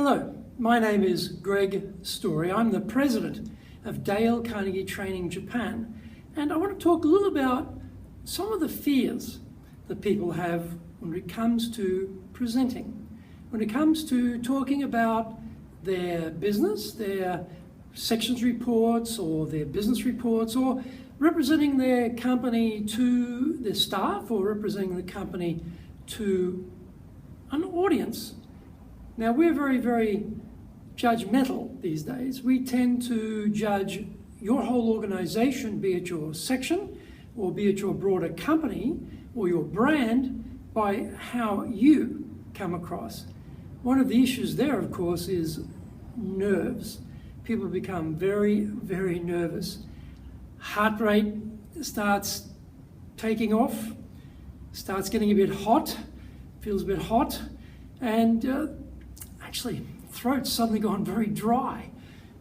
Hello, my name is Greg Story. I'm the president of Dale Carnegie Training Japan, and I want to talk a little about some of the fears that people have when it comes to presenting, when it comes to talking about their business, their sections reports or their business reports, or representing their company to their staff or representing the company to an audience. Now, we're very, very judgmental these days. We tend to judge your whole organization, be it your section or be it your broader company or your brand, by how you come across. One of the issues there, of course, is nerves. People become very, very nervous. Heart rate starts taking off, starts getting a bit hot, feels a bit hot, and actually, throat's suddenly gone very dry,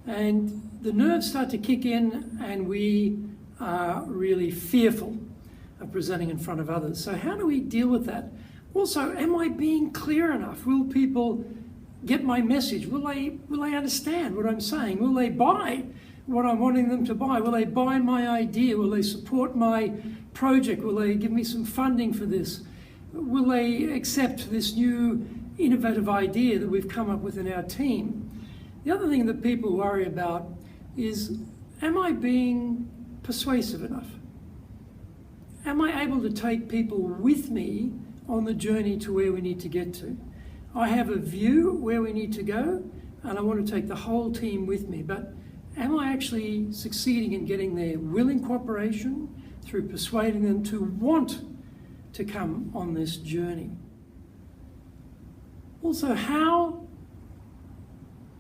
and the nerves start to kick in, and we are really fearful of presenting in front of others. So how do we deal with that? Also, am I being clear enough? Will people get my message? Will they understand what I'm saying? Will they buy what I'm wanting them to buy? Will they buy my idea? Will they support my project? Will they give me some funding for this? Will they accept this new innovative idea that we've come up with in our team? The other thing that people worry about is, am I being persuasive enough? Am I able to take people with me on the journey to where we need to get to? I have a view where we need to go, and I want to take the whole team with me, but am I actually succeeding in getting their willing cooperation through persuading them to want to come on this journey? Also, how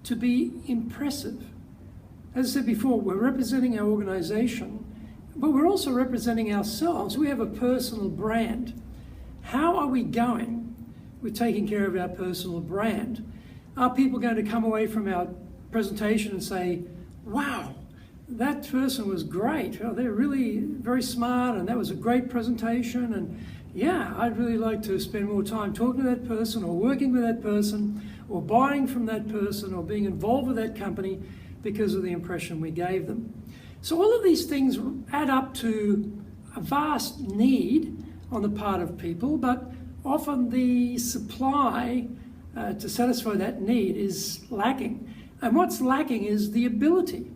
to be impressive. As I said before, we're representing our organization, but we're also representing ourselves. We have a personal brand. How are we going with taking care of our personal brand? Are people going to come away from our presentation and say, wow, that person was great. Oh, they're really very smart, and that was a great presentation, and yeah, I'd really like to spend more time talking to that person or working with that person or buying from that person or being involved with that company because of the impression we gave them. So all of these things add up to a vast need on the part of people, but often the supply to satisfy that need is lacking. And what's lacking is the ability.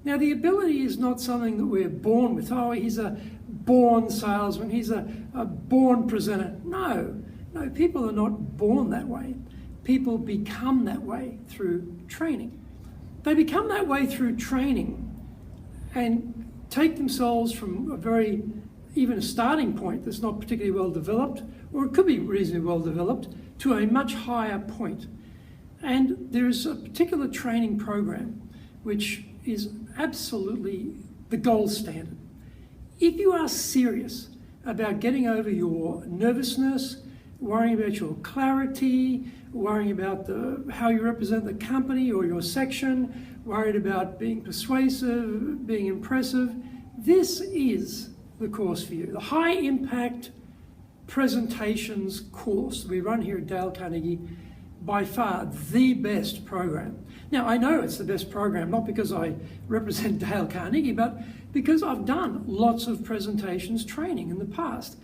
Now, the ability is not something that we're born with. Oh, he's a born salesman, he's a born presenter. No, people are not born that way. People become that way through training. They become that way through training and take themselves from even a starting point that's not particularly well developed, or it could be reasonably well developed, to a much higher point. And there's a particular training program which is absolutely the gold standard. If you are serious about getting over your nervousness, worrying about your clarity, worrying about how you represent the company or your section, worried about being persuasive, being impressive, this is the course for you. The High Impact Presentations course we run here at Dale Carnegie, by far the best program. Now, I know it's the best program, not because I represent Dale Carnegie, but because I've done lots of presentations training in the past.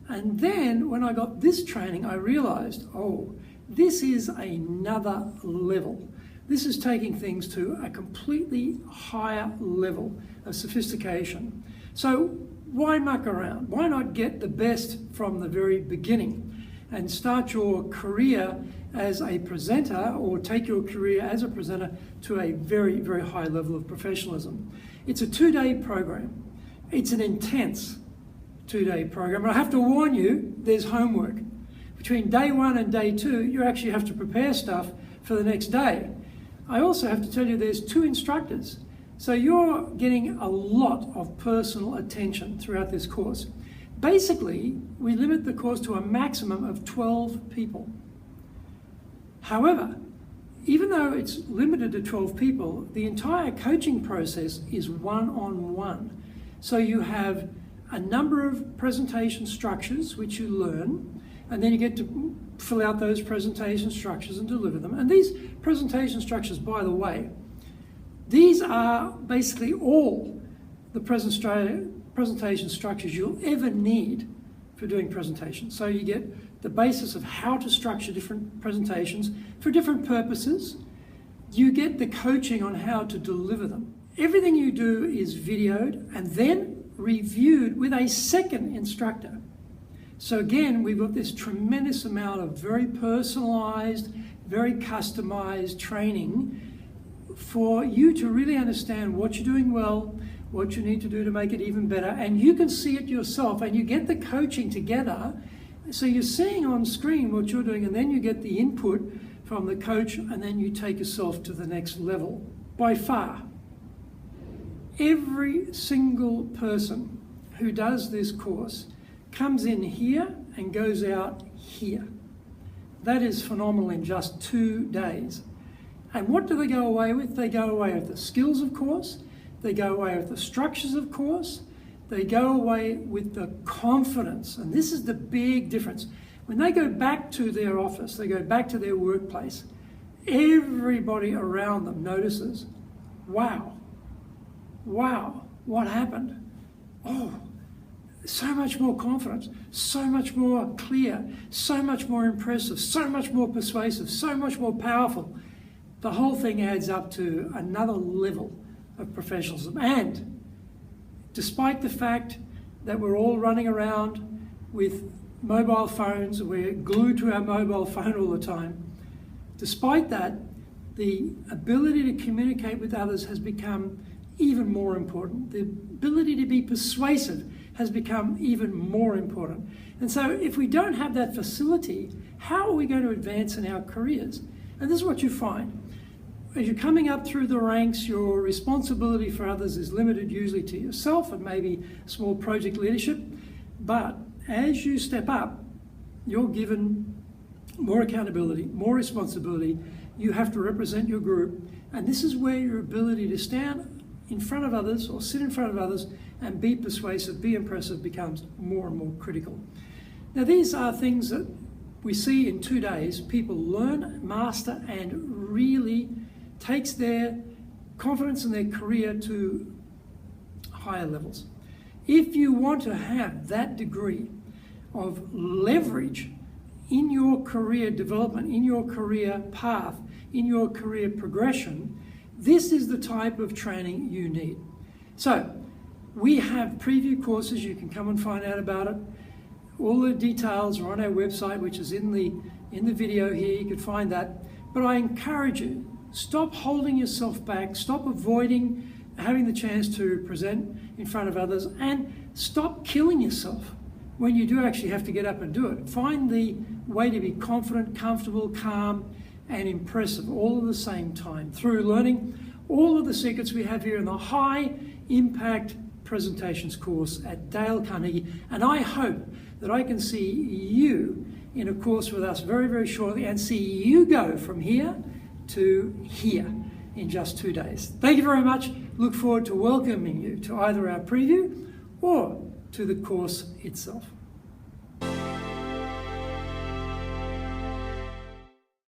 And then when I got this training, I realized, oh, this is another level. This is taking things to a completely higher level of sophistication. So why muck around? Why not get the best from the very beginning and start your career as a presenter, or take your career as a presenter to a very, very high level of professionalism? It's a 2-day program. It's an intense 2-day program. And I have to warn you, there's homework. Between day 1 and day 2, you actually have to prepare stuff for the next day. I also have to tell you there's 2 instructors. So you're getting a lot of personal attention throughout this course. Basically, we limit the course to a maximum of 12 people. However, even though it's limited to 12 people, the entire coaching process is one-on-one. So you have a number of presentation structures which you learn, And then you get to fill out those presentation structures and deliver them. And these presentation structures, by the way, these are basically all the presentation structures you'll ever need for doing presentations. So you get the basis of how to structure different presentations for different purposes. You get the coaching on how to deliver them. Everything you do is videoed and then reviewed with a second instructor. So again, we've got this tremendous amount of very personalized, very customized training for you to really understand what you're doing well, what you need to do to make it even better, and you can see it yourself, and you get the coaching together. So you're seeing on screen what you're doing, and then you get the input from the coach, and then you take yourself to the next level. By far, every single person who does this course comes in here and goes out here. That is phenomenal in just 2 days. And what do they go away with? They go away with the skills, of course. They go away with the structures, of course. They go away with the confidence. And this is the big difference. When they go back to their office, they go back to their workplace, everybody around them notices, wow, what happened? Oh, so much more confidence, so much more clear, so much more impressive, so much more persuasive, so much more powerful. The whole thing adds up to another level of professionalism. And despite the fact that we're all running around with mobile phones, we're glued to our mobile phone all the time, despite that, the ability to communicate with others has become even more important. The ability to be persuasive has become even more important. And so if we don't have that facility, how are we going to advance in our careers? And this is what you find. As you're coming up through the ranks, your responsibility for others is limited usually to yourself and maybe small project leadership. But as you step up, you're given more accountability, more responsibility. You have to represent your group. And this is where your ability to stand in front of others or sit in front of others and be persuasive, be impressive becomes more and more critical. Now, these are things that we see in 2 days. People learn, master, and really takes their confidence in their career to higher levels. If you want to have that degree of leverage in your career development, in your career path, in your career progression, this is the type of training you need. So we have preview courses. You can come and find out about it. All the details are on our website, which is in the video here. You can find that. But I encourage you, stop holding yourself back, stop avoiding having the chance to present in front of others, and stop killing yourself when you do actually have to get up and do it. Find the way to be confident, comfortable, calm, and impressive all at the same time through learning all of the secrets we have here in the High Impact Presentations course at Dale Carnegie. And I hope that I can see you in a course with us very, very shortly and see you go from here to here in just 2 days. Thank you very much. Look forward to welcoming you to either our preview or to the course itself.